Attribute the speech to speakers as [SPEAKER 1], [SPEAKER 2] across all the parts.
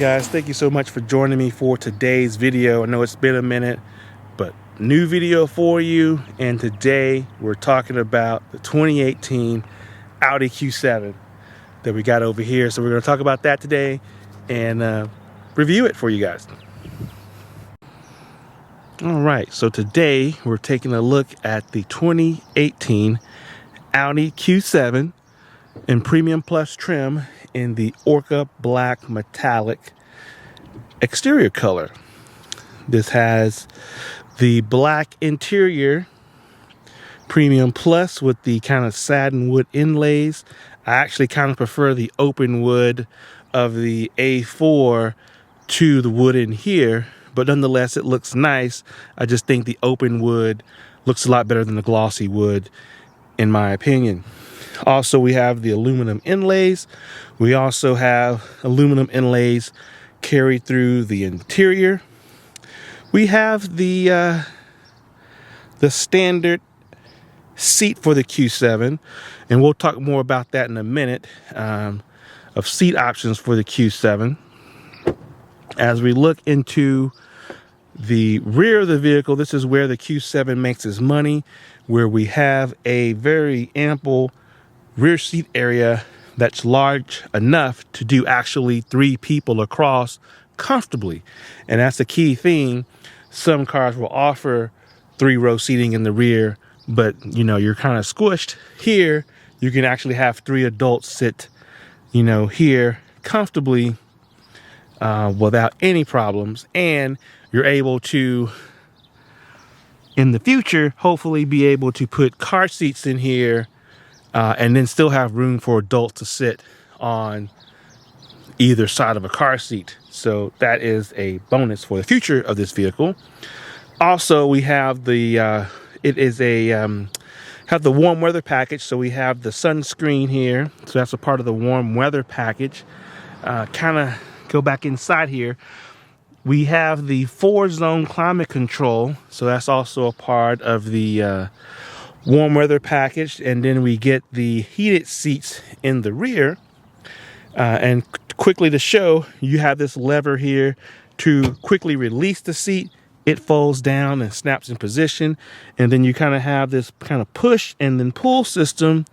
[SPEAKER 1] guys, thank you so much for joining me for today's video. I know it's been a minute, but new video for you. And today we're talking about the 2018 Audi Q7 that we got over here. So we're going to talk about that today and review it for you guys. All right, so today we're taking a look at the 2018 Audi Q7 in Premium Plus trim in the Orca black metallic exterior color. This has the black interior Premium Plus with the kind of satin wood inlays. I actually kind of prefer the open wood of the A4 to the wood in here, but nonetheless it looks nice. I just think the open wood looks a lot better than the glossy wood in my opinion. Also, we have the aluminum inlays. We also have aluminum inlays carried through the interior. We have the standard seat for the Q7, and we'll talk more about that in a minute, of seat options for the Q7. As we look into the rear of the vehicle, this is where the Q7 makes its money, where we have a very ample rear seat area that's large enough to do actually 3 people across comfortably. And that's the key thing. Some cars will offer 3-row seating in the rear, but you know, you're kind of squished. Here you can actually have 3 adults sit, you know, here comfortably without any problems. And you're able to, in the future, hopefully be able to put car seats in here and then still have room for adults to sit on either side of a car seat. So that is a bonus for the future of this vehicle. Also, we have the have the warm weather package. So we have the sunscreen here. So that's a part of the warm weather package. Kind of go back inside here. We have the 4-zone climate control. So that's also a part of the warm weather package. And then we get the heated seats in the rear. And quickly to show, you have this lever here to quickly release the seat. It folds down and snaps in position. And then you kind of have this kind of push and then pull system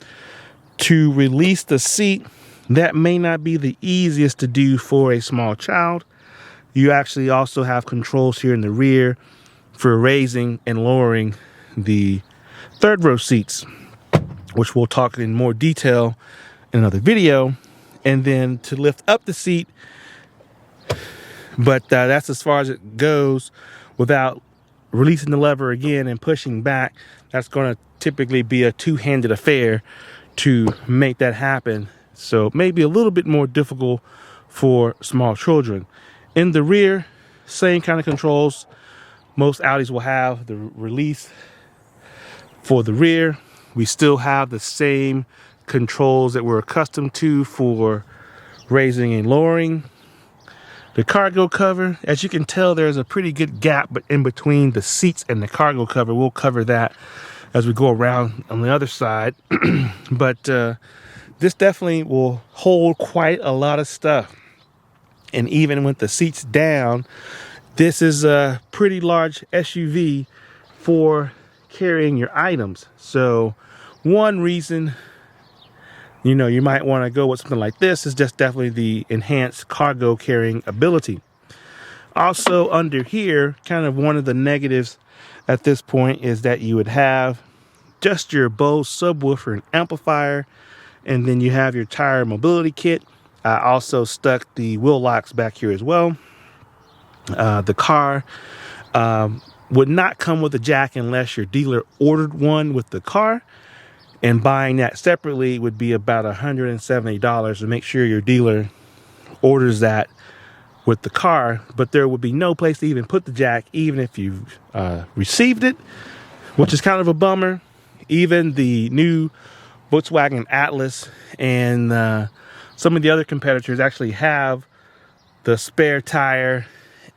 [SPEAKER 1] to release the seat. That may not be the easiest to do for a small child. You actually also have controls here in the rear for raising and lowering the 3rd row seats, which we'll talk in more detail in another video. And then to lift up the seat, but that's as far as it goes without releasing the lever again and pushing back. That's going to typically be a 2-handed affair to make that happen. So maybe a little bit more difficult for small children. In the rear, same kind of controls. Most Audis will have the release for the rear. We still have the same controls that we're accustomed to for raising and lowering. The cargo cover, as you can tell, there's a pretty good gap in between the seats and the cargo cover. We'll cover that as we go around on the other side. But this definitely will hold quite a lot of stuff. And even with the seats down, this is a pretty large SUV for carrying your items. So one reason, you know, you might want to go with something like this is just definitely the enhanced cargo carrying ability. Also under here, kind of one of the negatives at this point is that you would have just your Bose subwoofer and amplifier, and then you have your tire mobility kit. I also stuck the wheel locks back here as well. The car would not come with a jack unless your dealer ordered one with the car. And buying that separately would be about $170 to make sure your dealer orders that with the car. But there would be no place to even put the jack, even if you received it, which is kind of a bummer. Even the new Volkswagen Atlas and some of the other competitors actually have the spare tire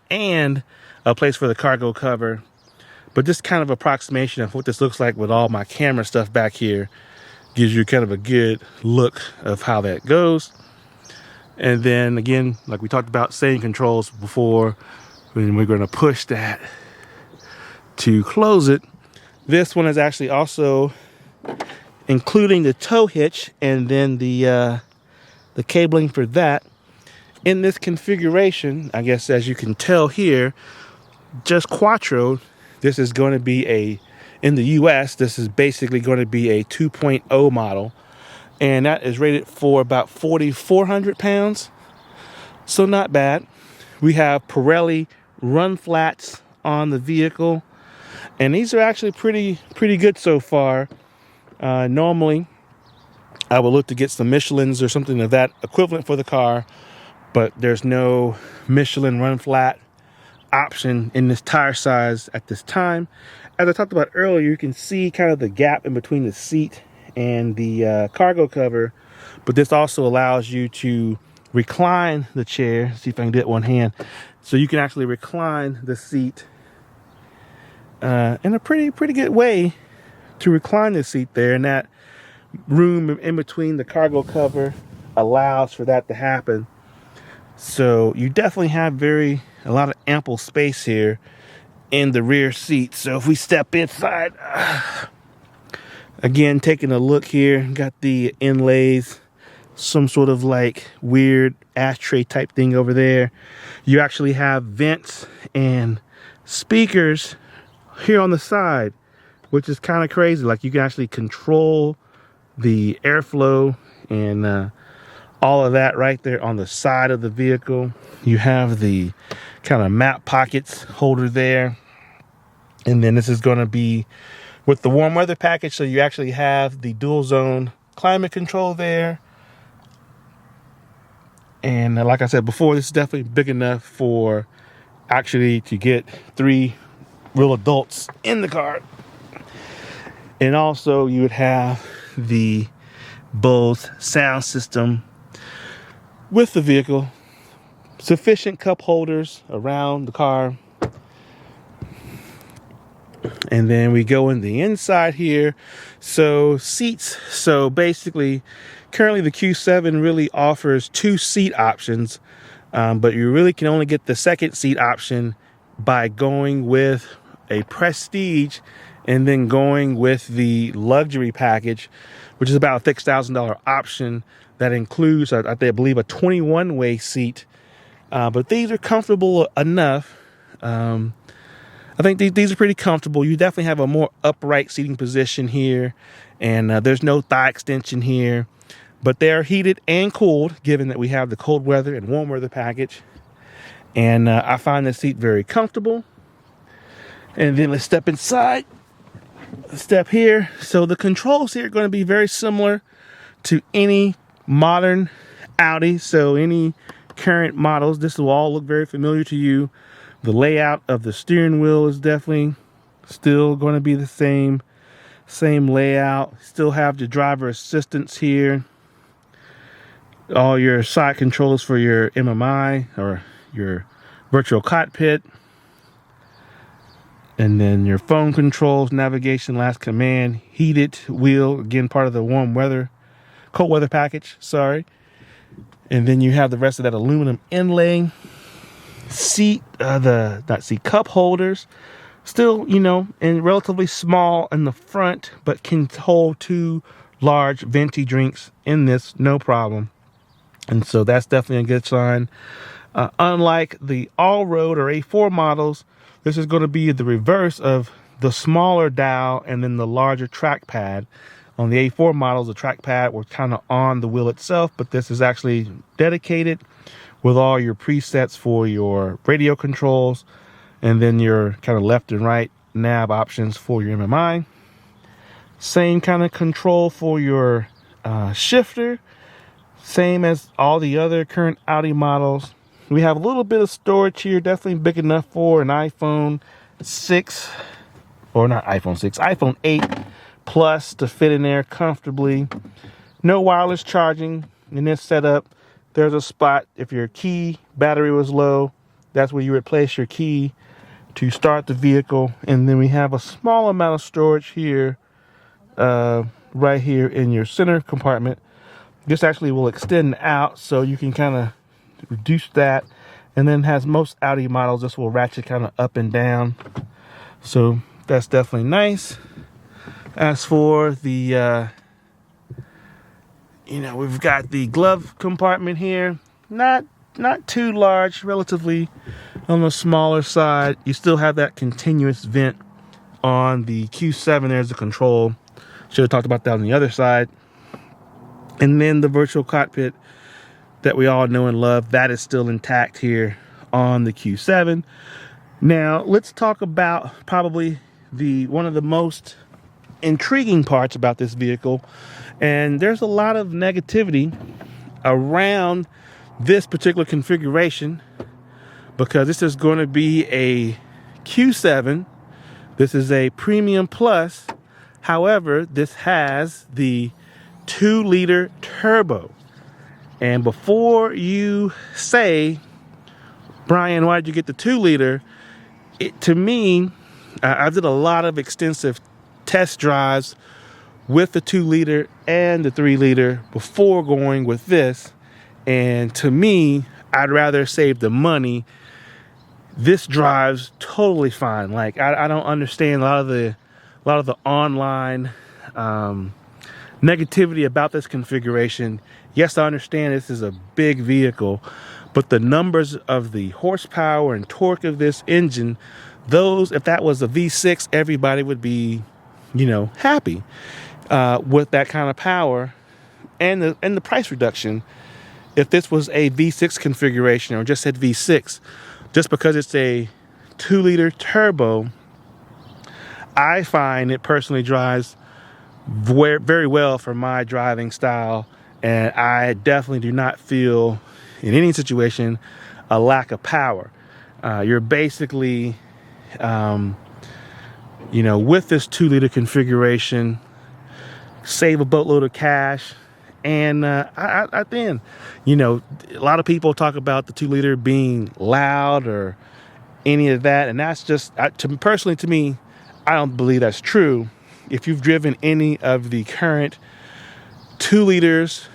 [SPEAKER 1] and a place for the cargo cover. But this kind of approximation of what this looks like with all my camera stuff back here gives you kind of a good look of how that goes. And then again, like we talked about setting controls before, when we're going to push that to close it. This one is actually also including the tow hitch and then the cabling for that. In this configuration, I guess as you can tell here, just Quattro, this is going to be in the US, this is basically going to be a 2.0 model. And that is rated for about 4,400 pounds. So not bad. We have Pirelli run flats on the vehicle. And these are actually pretty good so far. Normally, I would look to get some Michelins or something of that equivalent for the car. But there's no Michelin run flat option in this tire size at this time. As I talked about earlier, you can see kind of the gap in between the seat and the cargo cover, but this also allows you to recline the chair. See if I can do it one hand. So you can actually recline the seat in a pretty good way to recline the seat there, and that room in between the cargo cover allows for that to happen. So you definitely have a lot of ample space here in the rear seat. So if we step inside, again, taking a look here, got the inlays, some sort of like weird ashtray type thing over there. You actually have vents and speakers here on the side, which is kind of crazy. Like you can actually control the airflow and all of that right there on the side of the vehicle. You have the kind of map pockets holder there. And then this is going to be with the warm weather package. So you actually have the dual zone climate control there. And like I said before, this is definitely big enough for actually to get 3 real adults in the car. And also you would have the Bose sound system with the vehicle, sufficient cup holders around the car. And then we go in the inside here. So seats, so basically currently the Q7 really offers 2 seat options, but you really can only get the second seat option by going with a Prestige and then going with the luxury package, which is about a $6,000 option. That includes, I believe, a 21-way seat. But these are comfortable enough. I think these are pretty comfortable. You definitely have a more upright seating position here. And there's no thigh extension here. But they're heated and cooled, given that we have the cold weather and warm weather package. And I find this seat very comfortable. And then let's step inside. Step here. So the controls here are going to be very similar to any modern Audi. So any current models, this will all look very familiar to you. The layout of the steering wheel is definitely still going to be the same layout. Still have the driver assistance here. All your side controls for your MMI or your virtual cockpit. And then your phone controls, navigation, last command, heated wheel, again part of the cold weather package, sorry. And then you have the rest of that aluminum inlay. Cup holders, still, and relatively small in the front, but can hold 2 large venti drinks in this, no problem. And so that's definitely a good sign. Unlike the all-road or A4 models, this is going to be the reverse of the smaller dial and then the larger trackpad. On the A4 models, the trackpad was kind of on the wheel itself, but this is actually dedicated with all your presets for your radio controls and then your kind of left and right nav options for your MMI. Same kind of control for your shifter, same as all the other current Audi models. We have a little bit of storage here, definitely big enough for an iPhone 6, or not iPhone 6, iPhone 8 Plus to fit in there comfortably. No wireless charging in this setup. There's a spot, if your key battery was low, that's where you replace your key to start the vehicle. And then we have a small amount of storage here, right here in your center compartment. This actually will extend out, so you can kind of reduce that. And then has most Audi models, this will ratchet kind of up and down. So that's definitely nice. As for the, we've got the glove compartment here. Not too large, relatively on the smaller side. You still have that continuous vent on the Q7. There's the control. Should have talked about that on the other side. And then the virtual cockpit that we all know and love, that is still intact here on the Q7. Now let's talk about probably one of the most intriguing parts about this vehicle. And there's a lot of negativity around this particular configuration because this is going to be a Q7. This is a premium plus. However, this has the 2-liter turbo. And before you say, Brian, why did you get the 2-liter? To me, I did a lot of extensive test drives with the 2-liter and the 3-liter before going with this. And to me, I'd rather save the money. This drives totally fine. Like I don't understand a lot of the online negativity about this configuration. Yes, I understand this is a big vehicle, but the numbers of the horsepower and torque of this engine, if that was a V6, everybody would be, happy with that kind of power and the price reduction. If this was a V6 configuration or just said V6, just because it's a 2-liter turbo, I find it personally drives very well for my driving style, and I definitely do not feel in any situation a lack of power. You're basically, with this 2-liter configuration, save a boatload of cash. And I think, a lot of people talk about the 2-liter being loud or any of that, and that's just personally to me, I don't believe that's true. If you've driven any of the current 2-liters,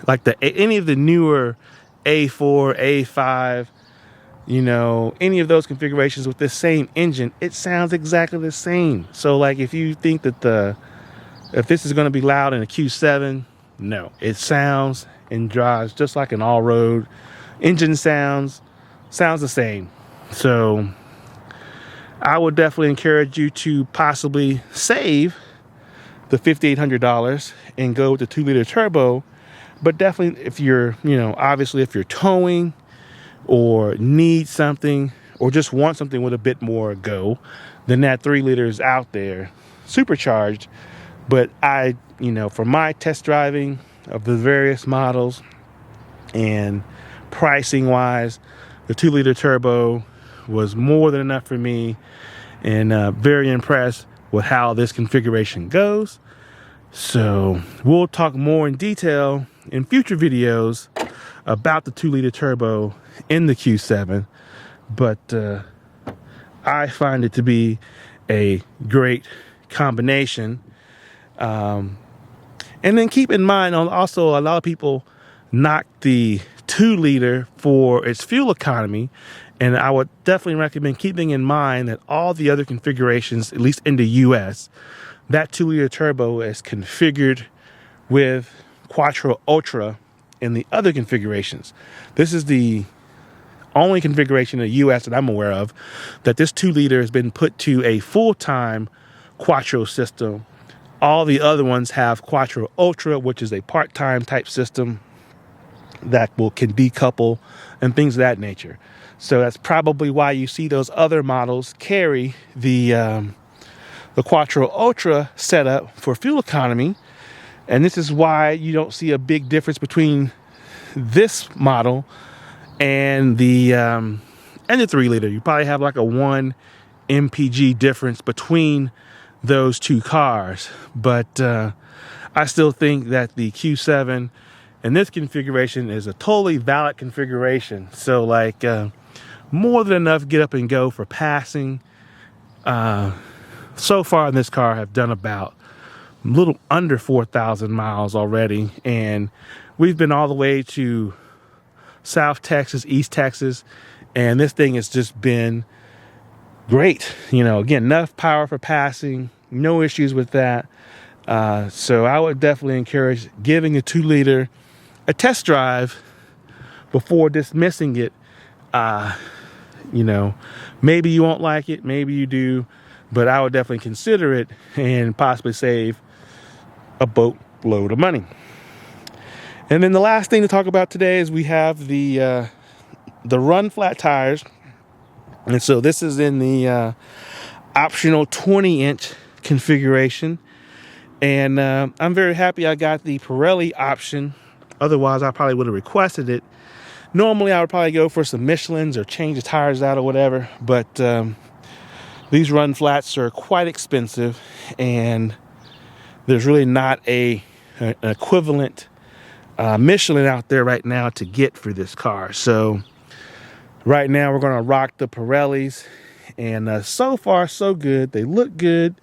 [SPEAKER 1] like any of the newer A4, A5, any of those configurations with this same engine, it sounds exactly the same. So like if you think that if this is going to be loud in a Q7, no, it sounds and drives just like an all-road engine sounds the same. So I would definitely encourage you to possibly save the $5,800 and go with the 2-liter turbo. But definitely if you're, obviously if you're towing or need something or just want something with a bit more go, then that 3-liter is out there, supercharged. But for my test driving of the various models and pricing wise, the 2-liter turbo was more than enough for me, and very impressed with how this configuration goes. So we'll talk more in detail in future videos about the 2-liter turbo in the Q7, but I find it to be a great combination. And then keep in mind, also a lot of people knock the 2-liter for its fuel economy, and I would definitely recommend keeping in mind that all the other configurations, at least in the US, that 2-liter turbo is configured with Quattro Ultra in the other configurations. This is the only configuration in the US that I'm aware of that this 2-liter has been put to a full-time Quattro system. All the other ones have Quattro Ultra, which is a part-time type system that can decouple and things of that nature. So that's probably why you see those other models carry the Quattro Ultra setup for fuel economy. And this is why you don't see a big difference between this model and the 3-liter. You probably have like a 1 mpg difference between those two cars. But I still think that the Q7 in this configuration is a totally valid configuration. So like more than enough get up and go for passing. So far in this car, I've done about a little under 4,000 miles already. And we've been all the way to South Texas, East Texas, and this thing has just been great. You know, again, enough power for passing, no issues with that. So I would definitely encourage giving a 2-liter a test drive before dismissing it. You know, maybe you won't like it, maybe you do, but I would definitely consider it and possibly save a boatload of money. And then the last thing to talk about today is we have the run flat tires. And so this is in the optional 20-inch configuration. And I'm very happy I got the Pirelli option. Otherwise, I probably would have requested it. Normally, I would probably go for some Michelins or change the tires out or whatever. But these run flats are quite expensive. And there's really not an equivalent Michelin out there right now to get for this car. So right now, we're going to rock the Pirellis. And so far, so good. They look good.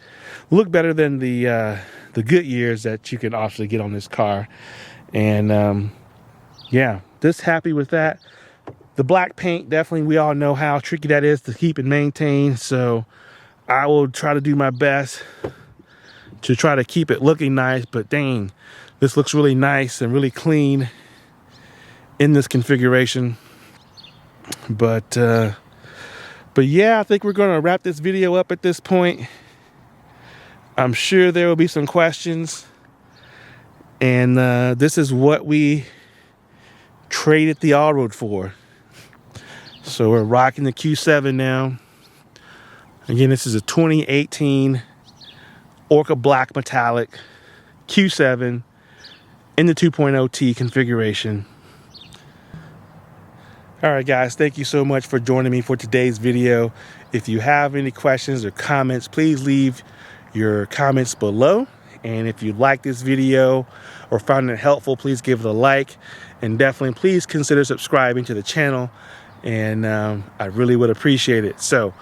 [SPEAKER 1] Look better than the Goodyears that you can actually get on this car. And yeah, just happy with that. The black paint, definitely, we all know how tricky that is to keep and maintain. So I will try to do my best to try to keep it looking nice. But dang, this looks really nice and really clean in this configuration. But yeah, I think we're going to wrap this video up at this point. I'm sure there will be some questions. And this is what we traded the all-road for. So we're rocking the Q7 now. Again, this is a 2018 Orca Black Metallic Q7 in the 2.0T configuration. All right, guys, thank you so much for joining me for today's video. If you have any questions or comments, please leave your comments below. And if you like this video or found it helpful, please give it a like. And definitely, please consider subscribing to the channel. And I really would appreciate it. So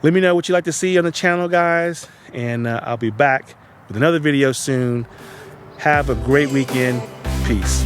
[SPEAKER 1] let me know what you'd like to see on the channel, guys. And I'll be back with another video soon. Have a great weekend. Peace.